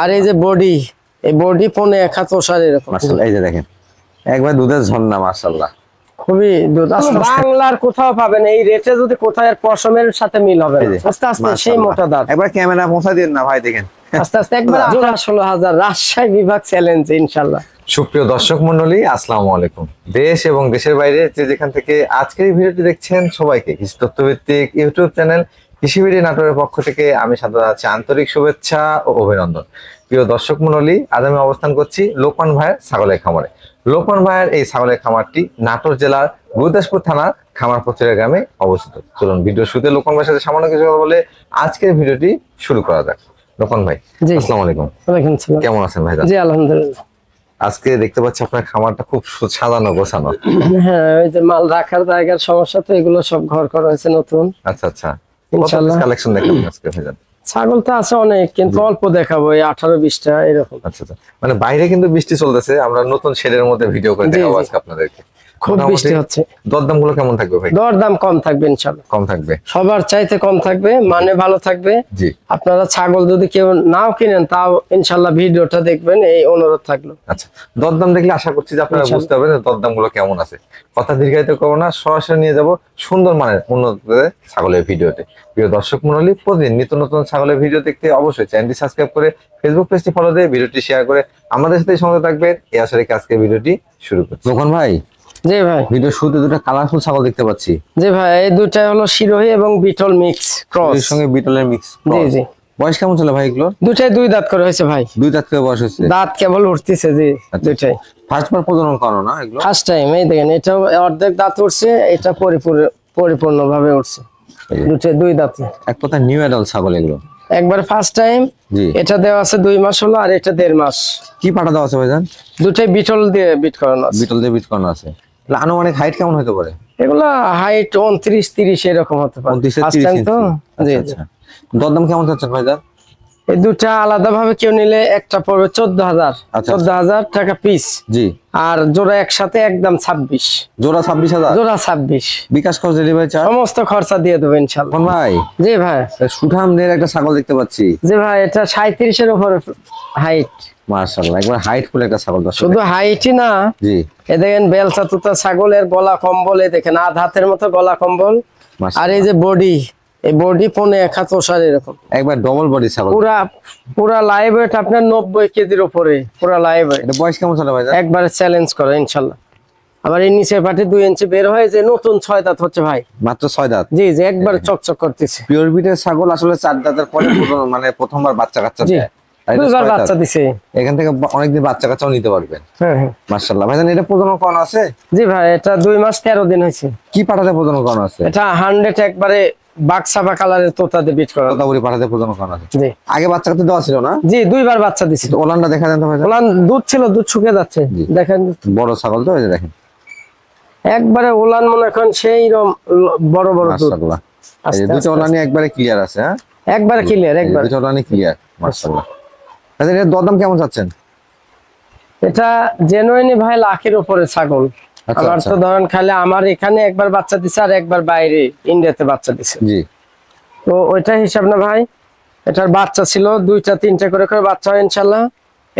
আর এই যে বডি, এই বডি পনে এক হাত ওসার এরকম। মাশাআল্লাহ, এই যে দেখেন একবার দুধের ঝর্ণা, মাশাআল্লাহ খুবই দুধ। বাংলার কোথাও পাবেন এই রেটে, যদি কোথায় আর পশমের সাথে মিল হবে না। আস্তে আস্তে সেই মোটা দাঁত। একবার ক্যামেরা পৌঁছা দিন না ভাই, দেখেন আস্তে আস্তে একবার 16,000 রাজশাহী বিভাগ চ্যালেঞ্জ ইনশাআল্লাহ। সুপ্রিয় দর্শক মন্ডলী, আসসালামু আলাইকুম। দেশ এবং দেশের বাইরে যে যেখান থেকে আজকের এই ভিডিওটি দেখছেন সবাইকে কৃষি তথ্যভিত্তিক ইউটিউব চ্যানেল কৃষিবিডি নাটোরের পক্ষ থেকে আমি সাদা আছি আন্তরিক শুভেচ্ছা ও অভিনন্দন। প্রিয় দর্শক মন্ডলী, আজ আমি অবস্থান করছি লোকমান ভাইয়ের ছাগলের খামারে। লোকমান ভাইয়ের এই ছাগলের খামারটি নাটোর জেলার গুরুদাসপুর থানার খামারপথিরা গ্রামে অবস্থিত। চলুন ভিডিও শুরুতে লোকমান ভাইয়ের সাথে সামান্য কিছু কথা বলে আজকের ভিডিওটি শুরু করা যাক। লোকমান ভাই, আসসালামু আলাইকুম। ওয়ালাইকুম আসসালাম। কেমন আছেন ভাই? জি আলহামদুলিল্লাহ। আজকে দেখতে পাচ্ছি আপনার খামারটা খুব সাজানো গোছানো। হ্যাঁ, ওই যে মাল রাখার জায়গার সমস্যা, তো এগুলো সব ঘর করা হয়েছে নতুন। আচ্ছা আচ্ছা, ইনশাআল্লাহ কালেকশন দেখাবেন আজকে ভাইজান? ছাগল তো আছে অনেক, কিন্তু অল্প দেখাবো, এই 18-20টা এরকম। আচ্ছা আচ্ছা, মানে বাইরে কিন্তু বৃষ্টি চলতেছে, আমরা নতুন শেডের মধ্যে ভিডিও করে দেখাবো আজকে আপনাদেরকে। খুব বৃষ্টি হচ্ছে। দরদাম গুলো কেমন থাকবে ভাই? দরদাম কম থাকবে ইনশাআল্লাহ। কম থাকবে, সবার চাইতে কম থাকবে, মানে ভালো থাকবে। জি। আপনারা ছাগল যদি কেউ নাও কিনেন, তাও ইনশাআল্লাহ ভিডিওটা দেখবেন, এই অনুরোধ থাকলো। আচ্ছা, দরদাম দেখলে আশা করছি যে আপনারা বুঝতে পারবেন দরদাম গুলো কেমন আছে। কথা দীর্ঘায়িত করবো না, সরাসরি নিয়ে যাব সুন্দর মানের উন্নত ছাগলের ভিডিওতে। প্রিয় দর্শক মন্ডলী, প্রতিদিন নিত্য নতুন ছাগলের ভিডিও দেখতে অবশ্যই চ্যানেলটি সাবস্ক্রাইব করে ফেসবুক পেজটি ফলো দিয়ে ভিডিওটি শেয়ার করে আমাদের সাথে সঙ্গে থাকবেন। এই আশা রেখে আজকে ভিডিওটি শুরু করছি। লোকমান ভাই, জি ভাই, ভিডিও শুরুতে দুটো কালারফুল ছাগল দেখতে পাচ্ছি। জি ভাই, এই দুটাই হলো শিরোহী এবং বিটল মিক্স ক্রস। এর সঙ্গে বিটলের মিক্স। জি জি। বয়স কেমন ছিল ভাই এগুলো? দুটাই 2 দাঁত করে হয়েছে ভাই। 2 দাঁত করে বয়স হয়েছে? দাঁত কেবল উঠতেছে। জি, দুটাই ফার্স্ট বার প্রজনন করানো না এগুলো? First time. এই দেখেন, এটা অর্ধেক দাঁত উঠছে, এটা পরিপূর্ণ ভাবে উঠছে। দুটাই 2 দাঁত। এক কথা নিউ অ্যাডাল্ট ছাগল এগুলো? একবার ফার্স্ট টাইম। জি। এটা দেওয়া আছে 2 মাস হলো, আর এটা 1.5 মাস। কি পাঠা দেওয়া আছে ভাইজান? দুটাই বিটল দিয়ে বিট করানো আছে। বিটল দিয়ে বিট করানো আছে। আনুমানিক হাইট কেমন হতে পারে? এগুলা হাইট 29-30 এরকম হতে পারে। 29-30 টাইম তো। জি জি। আচ্ছা, দরদাম কেমন চাচ্ছেন ভাইজান? এই দুটা আলাদা ভাবে কেউ নিলে একটা পড়বে 14,000। 14,000 টাকা পিস। জি। আর জোড়া একসাথে একদম 26। জোড়া 26,000? জোড়া 26। বিকাশ খরচ, ডেলিভারি চার্জ সমস্ত খরচা দিয়ে দেবো ইনশাআল্লাহ। কোন ভাই? জি ভাই। সুঠামদের একটা ছাগল দেখতে পাচ্ছি। জি ভাই, এটা 37 এর উপরে হাইট। মাশাআল্লাহ, একবার হাইট ফুল একটা ছাগল। শুধু হাইটই না, জি, এ দেখেন বেলচা তুতা ছাগলের গলা কম্বল, এই দেখেন আধ হাতের মতো গলা কম্বল। আর এই যে বডি, এই বডি পনে এক হাত ওসার এরকম। একবার ডবল বডি ছাগল। পুরা লাইভ ওয়েট আপনার 90 কেজির উপরে, পুরা লাইভ ওয়েট। এটা বয়স কেমন চলে ভাইজান? একবারে চ্যালেঞ্জ করে ইনশাআল্লাহ। আবার এই নিচের পাটে 2 ইঞ্চি বের হয়, যে নতুন 6 দাঁত হচ্ছে ভাই। মাত্র 6 দাঁত? জি জি, একবার চকচক করতেছে। পিওর বিটের ছাগল আসলে 4 দাঁতের পরে মানে প্রথমবার বাচ্চা কাচ্চা দেয়। 2বার বাচ্চা দিছে। এখান থেকে অনেকদিন বাচ্চা কাচ্চাও নিতে পারবেন। হ্যাঁ হ্যাঁ, মাশাআল্লাহ। ভাইজান, এটা প্রজনন করানো আছে? জি ভাই, এটা 2 মাস 13 দিন হয়েছে। কি পাঠাতে প্রজনন করানো আছে? এটা 100 একবারে বাক্সাবা কালারের তোতাতে বিট করা। তোতাপুরি পাঠাতে প্রজনন করানো আছে। জি। আগে বাচ্চা কাচ্চা দেওয়া ছিল না? জি, 2বার বাচ্চা দিছে। ওলানটা দেখা দেন তো ভাইজান। ওলান দুধ ছিল, দুধ শুকিয়ে যাচ্ছে। দেখেন বড় ছাগল তো, এই যে দেখেন একবারে ওলান মনে করেন সেই বড় বড় দুধ। মাশাআল্লাহ। এই যে দুটো ওলানই একবারে ক্লিয়ার আছে। হ্যাঁ, একবারে ক্লিয়ার, একবার দুটো ওলানই ক্লিয়ার। মাশাআল্লাহ। ভাইজান, এর দরদাম কেমন চাচ্ছেন? এটা জেনুইনই ভাই লাখের উপরে ছাগল। আমার তো ধরেন খালি আমার এখানে একবার বাচ্চা দিছে, আর একবার বাইরে ইন্ডিয়াতে বাচ্চা দিছে। জি। তো ওইটা হিসাব না ভাই, এটার বাচ্চা ছিল 2টা 3টা করে বাচ্চা হয় ইনশাআল্লাহ।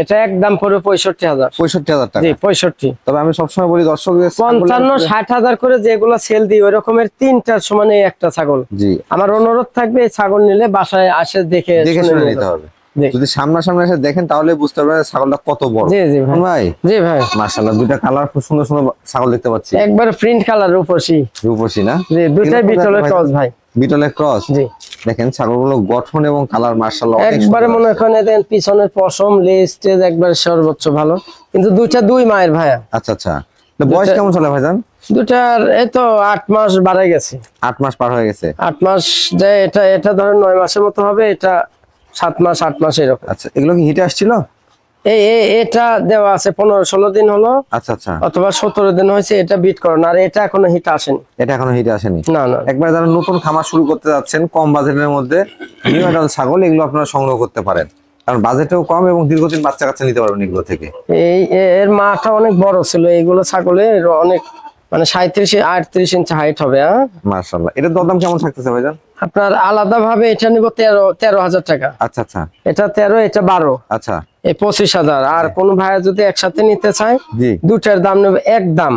এটা একদম পড়বে 65,000। 65,000 টাকা? জি 65। তবে আমি সবসময় বলি দর্শকদের 55-60,000 করে যেগুলো সেল দিই, ওই রকমের 3টার সমানে একটা ছাগল। জি। আমার অনুরোধ থাকবে, এই ছাগল নিলে বাসায় আসে দেখে শুনে নিতে হবে। যদি সামনাসামনি এসে দেখেন তাহলে বুঝতে পারবেন ছাগলটা কত বড়। জি জি ভাই। জি ভাই, মাশাআল্লাহ, দুটো কালার খুব সুন্দর সুন্দর ছাগল দেখতে পাচ্ছি। একবার প্রিন্ট কালার রূপসী। রূপসী না? জি, দুটাই বিটলের ক্রস ভাই। বিটলের ক্রস? জি। দেখেন ছাগলগুলো গঠন এবং কালার মাশাআল্লাহ একবারে মনে করেন দেন পিছনের পশম লেজ টেজ একবার সর্বোচ্চ ভালো, কিন্তু 2 মায়ের ভাইয়া। আচ্ছা আচ্ছা। বয়স কেমন চলে ভাইজান? দুটার এই তো 8 মাস বাড়াই গেছে। 8 মাস পার হয়ে গেছে? 8 মাস যে এটা ধরেন 9 মাসের মতো হবে, এটা 7 মাস 8 মাস এরকম। আচ্ছা, এগুলো কি হিটে আসছিল? এটা দেওয়া আছে 15-16 দিন হলো। আচ্ছা আচ্ছা। অথবা 17 দিন হয়েছে, এটা বিট করানো। আর এটা এখনো হিট আসেনি। এটা এখনো হিটে আসেনি? না না। একবার যারা নতুন খামার শুরু করতে যাচ্ছেন, কম বাজেটের মধ্যে নিউ অ্যাডাল্ট ছাগল, এগুলো আপনারা সংগ্রহ করতে পারেন, কারণ বাজেটও কম এবং দীর্ঘদিন বাচ্চা কাচ্চা নিতে পারবেন এগুলো থেকে। এর মাটা অনেক বড় ছিল, এইগুলো ছাগলের অনেক মানে 37-38 ইঞ্চি হাইট হবে। হ্যাঁ মাশাআল্লাহ। এটার দরদাম কেমন থাকতেছে ভাইজান? আপনার আলাদা ভাবে এটা নিব 13,000 টাকা। আচ্ছা আচ্ছা এটা 13, এটা 12, আচ্ছা এই 25,000। আর কোন ভাইয়া যদি একসাথে নিতে চায়, জি দুটার দাম নেবে একদম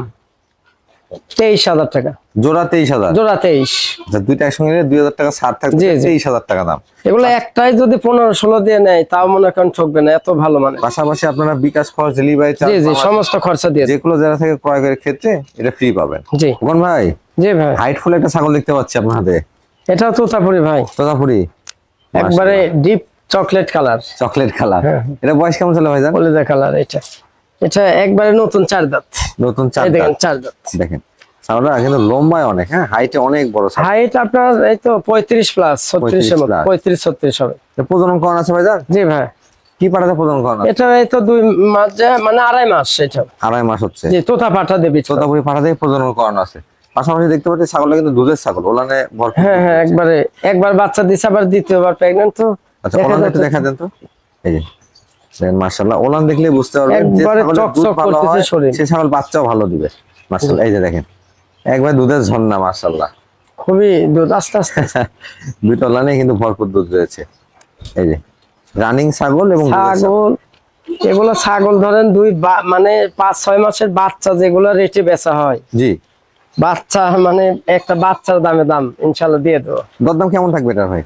23,000 টাকা। জোড়া 23,000। জোড়া 23। আচ্ছা, দুইটা একসঙ্গে নিলে 2,000 টাকা ছাড় থাকবে, জি, জি। 23,000 টাকা দাম। এগুলো একটাই যদি 15-16 দিয়ে নেয়, তাও মনে করেন ঠকবে না, এত ভালো মানে। পাশাপাশি আপনারা বিকাশ খরচ, ডেলিভারি চার্জ, জি জি, সমস্ত খরচা দিয়ে যে কোনো জায়গা থেকে ক্রয়ের ক্ষেত্রে এটা ফ্রি পাবেন। জি কোন ভাই, জি ভাই। হাইটফুল একটা ছাগল দেখতে পাচ্ছি আপনার হাতে, এটা তোতাপুরি ভাই, তোতাপুরি, একবারে deep chocolate colour. Chocolate colour. হ্যাঁ। এটা বয়স কেমন চলে ভাইজান? কলিজা কালার। এটা এটা একবারে নতুন 4 দাঁত। নতুন 4 এই দেখেন দাঁত। 4 দাঁত। দেখেন ছাগলটা কিন্তু লম্বায় অনেক, হ্যাঁ হাইটে অনেক বড় ছাগল। হাইট আপনার এই তো 35 প্লাস, 36 এর মতো, 35 35-36 হবে। এটা প্রজনন করানো আছে ভাইজান? জি ভাই। কি পাঠাতে প্রজনন করানো আছে? এটা এই তো 2 মাস মানে 2.5 মাস। এটা 2.5 মাস হচ্ছে। জি, তোতা পাঠা দেবি। তোতাপুরি পাঠাতে প্রজনন করানো আছে। পাশাপাশি দেখতে পাচ্ছি ছাগলটা কিন্তু দুধের ছাগল, ওলানে ভরপুর। হ্যাঁ হ্যাঁ, একবারে একবার বাচ্চা দিছে, আবার দ্বিতীয়বার প্রেগন্যান্ট। তো আচ্ছা, ওলান একটু দেখা দেন তো। এই যে দেখেন, মাশাআল্লাহ, ওলান দেখলে বুঝতে পারবেন যে একবারে ছাগলের দুধ চকচক ভালো করতেছে হয়, শরীর। সেই ছাগল বাচ্চাও ভালো দিবে। মাশাআল্লাহ, এই যে দেখেন একবার দুধের ঝর্ণা, মাশাআল্লাহ। খুবই দুধ আস্তে আস্তে। দুটো ওলানে কিন্তু ভরপুর দুধ রয়েছে। এই যে রানিং ছাগল এবং দুধের ছাগল। ছাগল, এগুলো ছাগল ধরেন মানে 5-6 মাসের বাচ্চা, যেগুলো রেটে বেচা হয়, জি, বাচ্চা মানে একটা বাচ্চার দামে দাম ইনশাল্লাহ দিয়ে দেবো। দরদাম কেমন থাকবে এটা ভাই?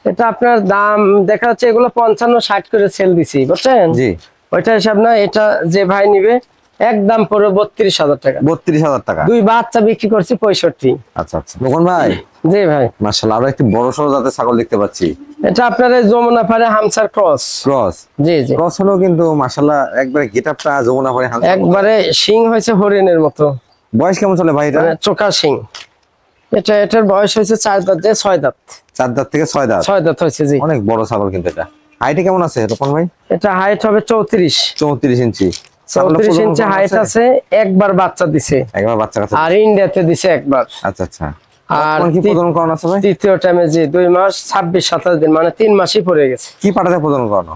এটা আপনার দাম দেখা যাচ্ছে এগুলো 55-60 করে সেল দিছি, বুঝছেন? জি, ওইটা হিসাব না। এটা যে ভাই নিবে একদম পড়বে 32,000 টাকা। 32,000 টাকা। 2 বাচ্চা বিক্রি করছি 65। আচ্ছা আচ্ছা, মোহন ভাই, জি ভাই। মাশাআল্লাহ, আরো একটি বড় সড়ো জাতের ছাগল দেখতে পাচ্ছি। এটা আপনার এই যমুনা পাড়ে হামসার ক্রস। ক্রস। জি জি, ক্রস হলো কিন্তু মাশাআল্লাহ একবারে গেটআপটা যমুনা পাড়ে হালকা। একবারে শিং হয়েছে হরিণের মতো। বয়স কেমন চলে ভাই এটা? মানে চোখা শিং। এটার বয়স হয়েছে 4 দাঁত, 6 দাঁত। 4 দাঁত থেকে 6 দাঁত। 6 দাঁত হয়েছে। জি, অনেক বড় ছাগল কিন্তু এটা। হাইটে কেমন আছে রকম ভাই? এটা হাইট হবে 34। 34 ইঞ্চি। 34 ইঞ্চি হাইট আছে। একবার বাচ্চা দিছে, একবার বাচ্চা কাছে। আর ইন্ডিয়াতে দিছে একবার। আচ্ছা আচ্ছা। আর কোন কি প্রজনন করানো আছে ভাই? তৃতীয় টাইমে যে 2 মাস 26-27 দিন, মানে 3 মাসই পড়ে গেছে। কি পাঠাতে প্রজনন করানো?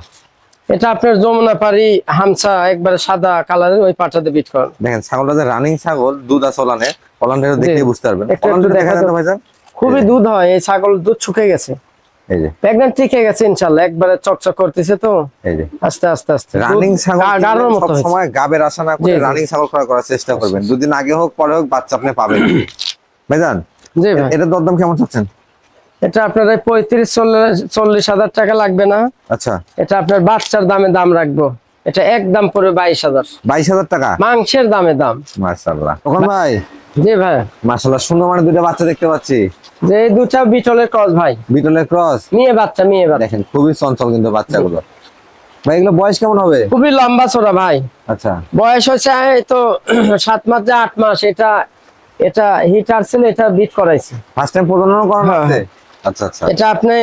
এটা আপনার যমুনা পাড়ি হামসা, একবারে সাদা কালারের, ওই পাঠাতে বিট করেন। দেখেন ছাগলটা যে রানিং ছাগল, দুধ আছে ওলানে, ওলানটা দেখলে বুঝতে পারবেন। একটু ওলানটা দেখা দেখা যাবে যাবে ভাইজান। খুবই দুধ হয় এই ছাগল, দুধ শুকিয়ে গেছে, এই যে প্রেগন্যান্ট টিকে গেছে ইনশাআল্লাহ, একবারে চকচক করতেছে। তো এই যে আস্তে আস্তে আস্তে রানিং ছাগল গাড়োর মতো সব হয়েছে। সময় গাবের আশা না করে জি, জি। রানিং ছাগল ক্রয় করার চেষ্টা করবেন। দুদিন আগে হোক পরে হোক বাচ্চা আপনি পাবেন ভাইজান। জি ভাই। এটার দরদাম কেমন চাচ্ছেন? এটা আপনার 35-40 হাজার টাকা লাগবে না। আচ্ছা, এটা আপনার বাচ্চার দামে দাম রাখবো। এটা একদম পড়বে 22,000। 22,000 টাকা। মাংসের দামে দাম। মাশাআল্লাহ, তখন ভাই জি ভাই। মাশাআল্লাহ, সুন্দর মানে দুটো বাচ্চা দেখতে পাচ্ছি। যে এই দুটা বিটলের ক্রস ভাই, বিটলের ক্রস। মেয়ে বাচ্চা। দেখেন খুবই চঞ্চল কিন্তু বাচ্চাগুলো। ভাই এগুলো বয়স কেমন হবে? খুবই লম্বা চড়া ভাই। আচ্ছা, বয়স হচ্ছে এই তো 7 মাস 8 মাস। এটা হিট আসছিল, এটা বিট করাইছে। ফার্স্ট টাইম প্রজনন করানো হ্যাঁ, আছে? আচ্ছা আচ্ছা এটা আপনার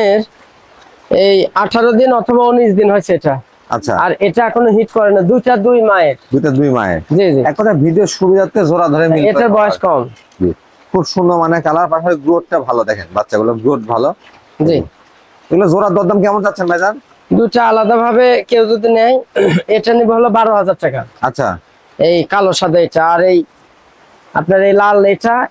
এই 18 দিন অথবা 19 দিন হয়েছে এটা। আচ্ছা। আর এটা এখনো হিট করে না। দুইটা 2 মায়ের। দুইটা 2 মায়ের। জি জি, এক কথা ভিডিও সুবিধার্থে জোড়া ধরে মিল। এটার বয়স কম। জি, খুব সুন্দর মানে কালার, পাশাপাশি গ্রোথটা ভালো। দেখেন বাচ্চাগুলো গ্রোথ ভালো। জি, এগুলো জোড়ার দরদাম কেমন চাচ্ছেন ভাইজান? দুটা আলাদা ভাবে কেউ যদি নেয়, এটা নিবে হলো 12,000 টাকা। আচ্ছা, এই কালো সাদা এটা, আর এই আপনার এই লাল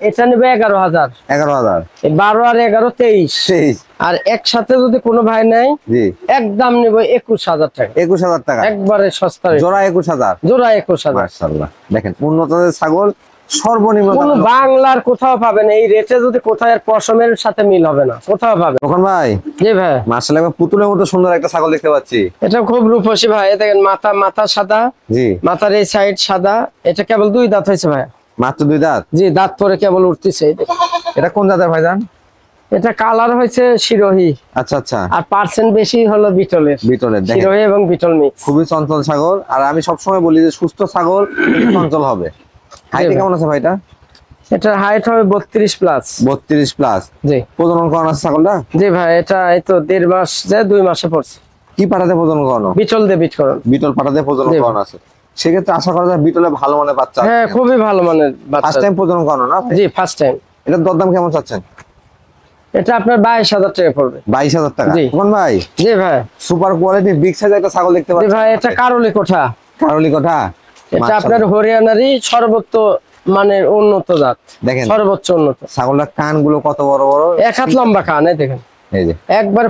এটা নিবে 11,000। 11,000। এই 12 আর 11 23। সেই আর একসাথে যদি কোনো ভাই নেয়, জি, একদম নিবে 21,000 টাকা। 21,000 টাকা। একবারে সস্তা rate। জোড়া 21,000। জোড়া 21,000। মাশাআল্লাহ, দেখেন উন্নত জাতের ছাগল সর্বনিম্ন কোন দামে। বাংলার কোথাও পাবেন এই রেটে, যদি কোথাও এর পশমের সাথে মিল হবে না, কোথাও পাবে। তখন ভাই জি ভাই। মাশাআল্লাহ, একবার পুতুলের মতো সুন্দর একটা ছাগল দেখতে পাচ্ছি। এটা খুব রূপসী ভাই। এই দেখেন মাথা সাদা, জি, মাথার এই সাইড সাদা। এটা কেবল 2 দাঁত হয়েছে ভাই। মাত্র 2 দাঁত। জি, দাঁত পরে কেবল উঠতেছে। এই দেখেন। এটা কোন জাতের ভাইজান? এটা কালার হয়েছে শিরোহী, আচ্ছা আচ্ছা, আর পার্সেন্ট বেশি হলো বিটলের। বিটলের। দেখেন শিরোহী এবং বিটল মিক্স। খুবই চঞ্চল ছাগল। আর আমি সবসময় বলি যে সুস্থ ছাগল চঞ্চল হবে। হাইট ভাই। কেমন আছে ভাইটা? এটার হাইট হবে 32 প্লাস। 32 প্লাস। জি প্রজনন করানো আছে ছাগলটা? জি ভাই। এটা এই তো 1.5 মাস যায়, 2 মাসে পড়ছে। কি পাঠাতে প্রজনন করানো? বিটল দিয়ে বিট করুন। বিটল পাঠাতে প্রজনন জি। করানো আছে। সেক্ষেত্রে আশা করা যায় বিটলে ভালো মানের বাচ্চা। হ্যাঁ, খুবই ভালো মানের ফার্স্ট বাচ্চা। টাইম প্রজনন করানো না? জি, ফার্স্ট টাইম। এটার দরদাম কেমন চাচ্ছেন? এটা আপনার 22,000 টাকা পড়বে। 22,000 টাকা। জি। কোন ভাই জি ভাই। সুপার কোয়ালিটি বিগ সাইজ একটা ছাগল দেখতে জি পাচ্ছি। ভাই, এটা কারলি কোঠা। কারলি কথা। এটা আপনার হরিয়ানারই সর্বোচ্চ মানে উন্নত জাত, দেখেন সর্বোচ্চ উন্নত। ছাগলটার কানগুলো কত বড় বড়, এক হাত লম্বা কান, এই দেখেন এই যে একবার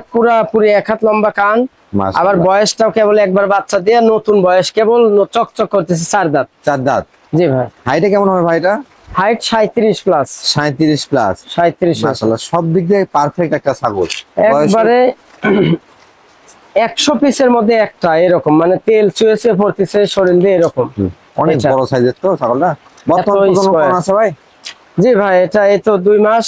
পুরি এক হাত লম্বা কান। মাশাআল্লাহ। আবার বয়সটাও কেবল একবার বাচ্চা দিয়ে নতুন বয়স, কেবল চকচক করতেছে, 4 দাঁত। 4 দাঁত। জি ভাই। হাইটে কেমন হবে ভাইটা? Height 37 plus. 37 প্লাস। 37। মাশাআল্লাহ, সব দিক দিয়ে পারফেক্ট একটা ছাগল। একবারে 100 পিসের মধ্যে একটা এরকম, মানে তেল চুয়েছে পড়তেছে শরীর দিয়ে এরকম। অনেক বড় সাইজের তো ছাগলটা। বর্তমানে কত আছে ভাই? জি ভাই, এটা এই তো 2 মাস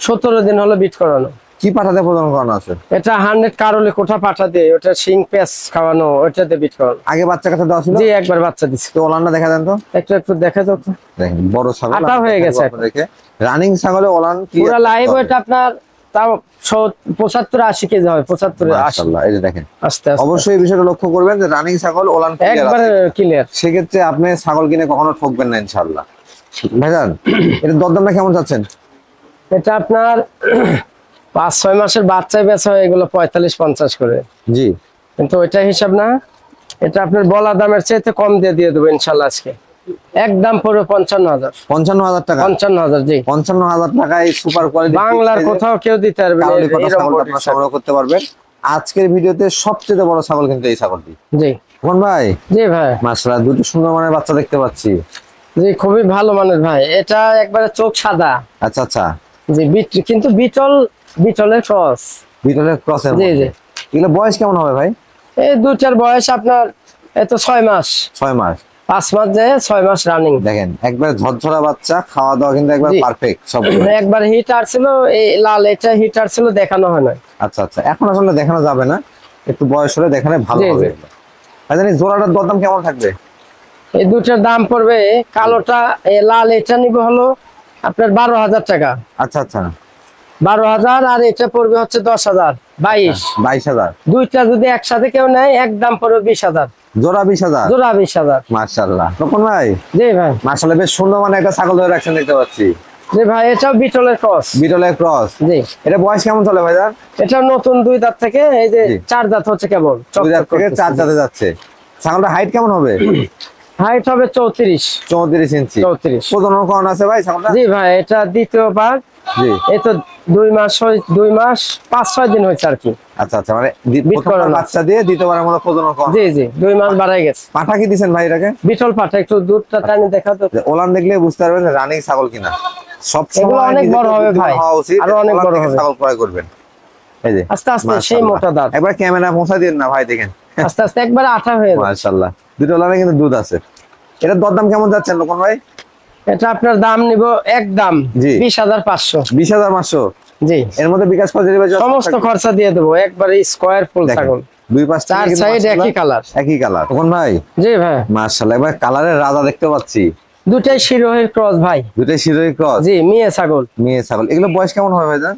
17 দিন হলো বিট করানো। কি পাঠাতে প্রজনন করানো আছে? এটা 100 কারলে কোঠা পাঠা দিয়ে, ওটা শিং পেস খাওয়ানো, ওটাতে বিট করানো। আগে বাচ্চা কাছে দেওয়া ছিল? জি, একবার বাচ্চা দিছি। তো ওলানটা দেখা দেন তো। একটু দেখা যাও তো। দেখেন বড় ছাগল আটা হয়ে গেছে আপনাদেরকে। রানিং ছাগলে ওলান কি পুরো লাইভ, এটা আপনার তাও 75-80 কেজি হবে। 75-80। মাশাআল্লাহ, এই যে দেখেন। আস্তে আস্তে অবশ্যই এই বিষয়টা লক্ষ্য করবেন যে রানিং ছাগল ওলান একবারে ক্লিয়ার। সেক্ষেত্রে আপনি ছাগল কিনে কখনো ঠকবেন না ইনশাআল্লাহ। ভাইজান এটা দরদামটা কেমন চাচ্ছেন? এটা আপনার 5-6 মাসের বাচ্চায় বেচা হয় এগুলো 45-50 করে। জি, কিন্তু ওইটা হিসাব না, এটা আপনার বলা দামের চাইতে কম দিয়ে দেবো ইনশাল্লাহ আজকে। একদম পড়বে 55,000। 55,000 টাকা। 55,000। জি, 55,000 টাকায় সুপার কোয়ালিটি বাংলার কোথাও কেউ দিতে পারবে না এরকম body আপনারা size। সংগ্রহ করতে পারবেন। আজকের ভিডিওতে সবচেয়ে বড় ছাগল কিন্তু এই ছাগলটি। জি কোন ভাই? জি ভাই। মাশাআল্লাহ, দুটো সুন্দর মানের বাচ্চা দেখতে পাচ্ছি। জি, খুবই ভালো মানের ভাই। এটা একবারে চোখ সাদা। আচ্ছা আচ্ছা, জি, কিন্তু বিটলের ক্রস। ভিতরে ক্রসের জি মধ্যে। জি। এগুলো বয়স কেমন হবে ভাই? এই দুটার বয়স আপনার এই তো 6 মাস। 6 মাস। 5 মাস যায়, 6 মাস রানিং। দেখেন একবার ঝরঝরা বাচ্চা, খাওয়া দাওয়া কিন্তু একবার জি। পারফেক্ট সব। একবার হিটার ছিল, এই লাল এটা হিটার ছিল, দেখানো হয় না। আচ্ছা আচ্ছা, এখন আসলে দেখানো যাবে না, একটু বয়স হলে দেখালে ভালো জি, হবে। জি। জানি জোড়াটার দরদাম কেমন থাকবে? এই দুটার দাম পড়বে, কালোটা লাল এটা নিব হলো আপনার 12,000 টাকা। আচ্ছা আচ্ছা, 12,000, আর এটা পড়বে হচ্ছে 10,000, 22। 22,000। দুইটা যদি একসাথে কেউ নেয় একদম পড়বে 20,000। জোড়া 20,000। জোড়া 20,000। মাশাআল্লাহ। তখন ভাই জি ভাই। মাশাআল্লাহ, বেশ সুন্দর মানে একটা ছাগল ধরে রাখছেন দেখতে পাচ্ছি। জি ভাই, এটাও বিটলের ক্রস। বিটলের ক্রস। জি, এটা বয়স কেমন চলে ভাইজান? এটা নতুন 2 দাঁত থেকে এই যে জি। 4 দাঁত হচ্ছে কেবল। 2 দাঁত থেকে 4 দাঁতে যাচ্ছে। ছাগলটা হাইট কেমন হবে? হাইট হবে 34। 34 ইঞ্চি। 34। প্রজনন করানো আছে ভাই ছাগলটা? জি ভাই, এটা দ্বিতীয়বার। জি। এই তো 2 মাস 5-6 দিন হয়েছে আর কি। আচ্ছা আচ্ছা, মানে বিট প্রথমবার করানো বাচ্চা দিয়ে দ্বিতীয়বারের মতো প্রজনন করানো। জি জি, 2 মাস বাড়াই গেছে। পাঠা কি দিবেন ভাই এটাকে? বিটল পাঠা, একটু দুধটা টানি দেখা তো। যে ওলান দেখলে বুঝতে পারবেন যে রানিং ছাগল কিনা। সব এগুলো সময় অনেক বড় হবে ভাই, হওয়া উচিত, আরো অনেক ওলান বড় থেকে হবে। ছাগল ক্রয় করবেন। এই যে আস্তে আস্তে সেই মাশাআল্লাহ। মোটা দাঁত। একবার ক্যামেরা পৌঁছা দিন না ভাই, দেখেন আস্তে আস্তে একবার আঠা হয়ে যাবে। মাশাআল্লাহ, দুটো ওলানে কিন্তু দুধ আছে। এটার দরদাম কেমন যাচ্ছেন লোকন ভাই? এটা আপনার দাম নিব একদম জি। 20,500। 20,500। জি, এর মধ্যে বিকাশ করে দিবে সমস্ত খরচা দিয়ে দেবো একবারে স্কয়ার ফুল ছাগল। দুই পাশ থেকে 4 কিন্তু সাইড মাশাআল্লাহ একই কালার। একই কালার। তখন ভাই জি ভাই, মাশাআল্লাহ, এবার কালারের রাজা দেখতে পাচ্ছি। দুটাই শিরোহের ক্রস ভাই। দুটোই শিরোহী ক্রস। জি, মেয়ে ছাগল। মেয়ে ছাগল। এগুলো বয়স কেমন হবে ভাইজান?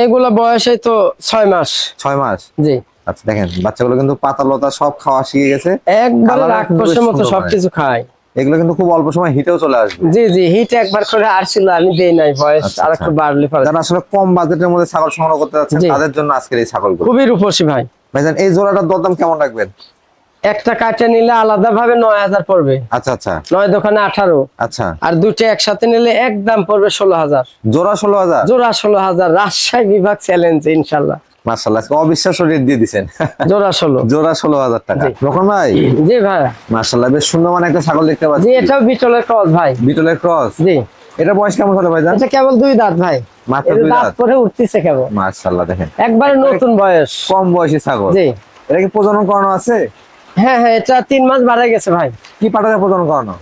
এগুলো বয়সে তো 6 মাস। 6 মাস। জি, আচ্ছা, দেখেন বাচ্চাগুলো কিন্তু পাতা লতা সব খাওয়া শিখে গেছে। একবারে কালারটা কিন্তু বেশ রাক্ষসের মতো সুন্দর সবকিছু খায়। এগুলো কিন্তু খুব অল্প সময় হিটেও চলে আসবে। জি জি, হিট একবার করে আসছিল, আমি দেই নাই, বয়স আচ্ছা, আর আচ্ছা। একটু বাড়লে পরে। যারা আসলে কম বাজেটের মধ্যে ছাগল সংগ্রহ করতে যাচ্ছেন জি। তাদের জন্য আজকের এই ছাগলগুলো। খুবই রূপসী ভাই। ভাইজান এই জোড়াটার দরদাম কেমন রাখবেন? একটা কাটে নিলে আলাদা ভাবে 9,000 পড়বে। আচ্ছা আচ্ছা 9 দোকানে 18। আচ্ছা, আর দুইটা একসাথে নিলে একদম পড়বে 16,000। জোড়া 16,000। জোড়া 16,000, রাজশাহী বিভাগ চ্যালেঞ্জ ইনশাল্লাহ। মাশাআল্লাহ, অবিশ্বাস্য রেট দিয়ে দিছেন। জোড়া 16। জোড়া 16,000 টাকা। জি। রকম ভাই জি ভাই। মাশাআল্লাহ, বেশ সুন্দর মানে একটা ছাগল দেখতে জি, পাচ্ছি। এটাও বিটলের ক্রস ভাই। বিটলের ক্রস। জি, এটা বয়স কেমন হলো ভাইজান? এটা কেবল 2 দাঁত ভাই। মাত্র এর 2 দাঁত দাঁত। পরে উঠতেছে কেবল। মাশাআল্লাহ, দেখেন একবারে নতুন বয়স। কম বয়সী ছাগল। জি, এটা কি প্রজনন করানো আছে? হ্যাঁ হ্যাঁ, এটা 3 মাস বাড়াই গেছে ভাই। কি পাঠাতে প্রজনন করানো?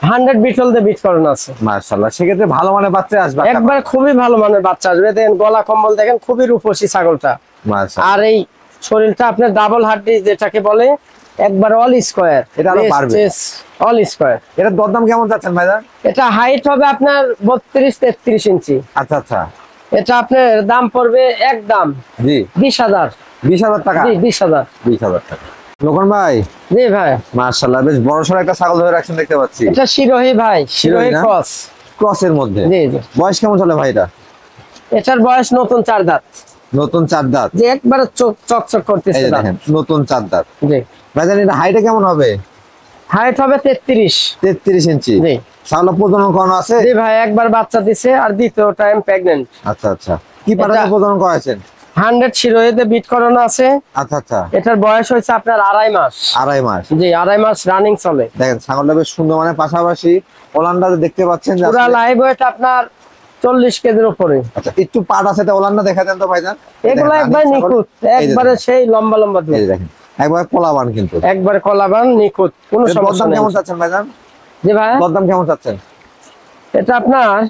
100 বিটল দিয়ে বিট করানো আছে। মাশাআল্লাহ, সেক্ষেত্রে ভালো মানে বাচ্চা আসবে। একবার খুবই ভালো মানের বাচ্চা আসবে। দেখেন গলা কম্বল, দেখেন খুবই রূপসী ছাগলটা। মাশাআল্লাহ, আর এই শরীরটা আপনার ডাবল হাড্ডি যেটাকে বলে, একবার অল স্কয়ার। এটা আরো বাড়বে। All square. এটার দরদাম কেমন যাচ্ছেন ভাইজান? এটা হাইট হবে আপনার 32-33 ইঞ্চি। আচ্ছা আচ্ছা, এটা আপনার দাম পড়বে একদম জি 20,000। 20,000 টাকা। জি, 20,000। 20,000 টাকা। লোকন ভাই জি ভাই, মাশাআল্লাহ, বেশ বড় সড় একটা ছাগল ধরে রাখছেন দেখতে পাচ্ছি। এটা শিরোহী ভাই, শিরোহী না? ক্রস। ক্রসের মধ্যে। জি জি, বয়স কেমন চলে ভাই এটা? এটার বয়স নতুন 4 দাঁত। নতুন 4 দাঁত। যে একবারে চকচক এই করতেছে যে দাঁত। দেখেন নতুন 4 দাঁত। জি, ভাইজান এটা হাইটে কেমন হবে? হাইট হবে 33। 33 ইঞ্চি। জি, ছাগল প্রজনন করানো আছে? জি ভাই, একবার বাচ্চা দিছে আর দ্বিতীয় টাইম প্রেগন্যান্ট। আচ্ছা আচ্ছা, কি পাঠাতে এটা- প্রজনন করাছেন? 100 শিরোহিতে বিট করানো আছে। আচ্ছা আচ্ছা, এটার বয়স হয়েছে আপনার 2.5 মাস। 2.5 মাস। জি, 2.5 মাস রানিং চলে। দেখেন ছাগলটা বেশ সুন্দর, মানে পাশাপাশি ওলানটা দেখতে পাচ্ছেন যে পুরা আসলে- লাইভ ওয়েট আপনার 40 কেজির উপরে। আচ্ছা, একটু পাট আছে, এটা ওলানটা দেখা দেন তো ভাইজান। এগুলো দেখেন, একবার রানিং ছাগল। নিখুঁত, এই যে একবারে দেখেন, সেই লম্বা লম্বা দুধ, এই যে দেখেন একবার কলাবান কিন্তু। একবারে কলাবান নিখুঁত, কোনো এর সমস্যা দরদাম নেই। কেমন চাচ্ছেন ভাইজান? জি ভাই, দরদাম কেমন চাচ্ছেন? এটা আপনার,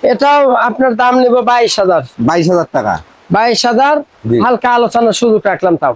এটাও আপনার দাম নিব 22,000। 22,000 টাকা। 22,000, জি। হালকা আলোচনার সুযোগ রাখলাম তাও।